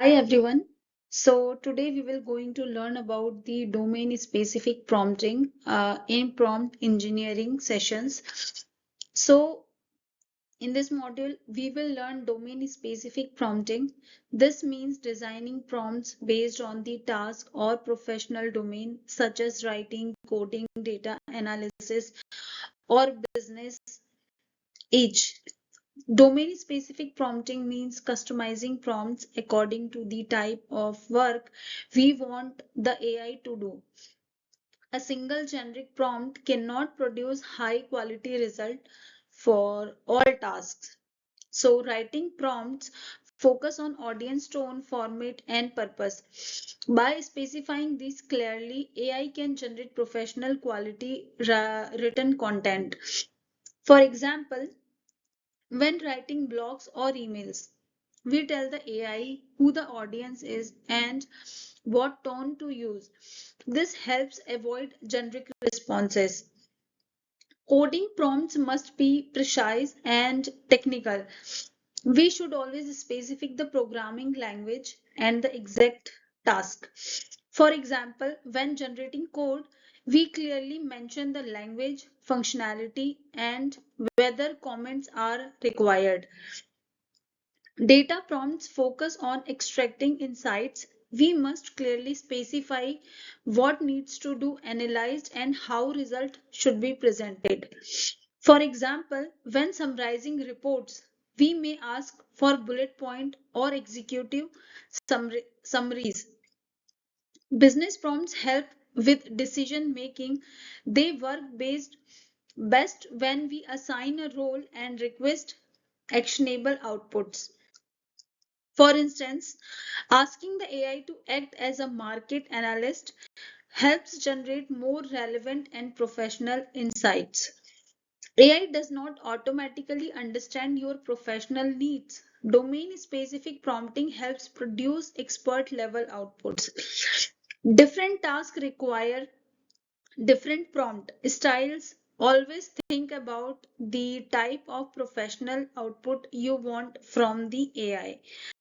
Hi everyone. So today we will going to learn about the domain specific prompting in prompt engineering sessions. So in this module we will learn domain specific prompting. This means designing prompts based on the task or professional domain such as writing, coding, data analysis or business each. Domain-specific prompting means customizing prompts according to the type of work we want the AI to do. A single generic prompt cannot produce high-quality result for all tasks. So writing prompts focus on audience tone, format, and purpose. By specifying these clearly, AI can generate professional quality written content. For example, when writing blogs or emails, we tell the AI who the audience is and what tone to use. This helps avoid generic responses. Coding prompts must be precise and technical. We should always specify the programming language and the exact task. For example, when generating code, we clearly mention the language, functionality, and whether comments are required. Data prompts focus on extracting insights. We must clearly specify what needs to do analyzed and how result should be presented. For example, when summarizing reports, we may ask for bullet point or executive summaries. Business prompts help with decision making. They work based best when we assign a role and request actionable outputs. For instance, asking the AI to act as a market analyst helps generate more relevant and professional insights. AI does not automatically understand your professional needs. Domain specific prompting helps produce expert level outputs. Different tasks require different prompt styles. Always think about the type of professional output you want from the AI.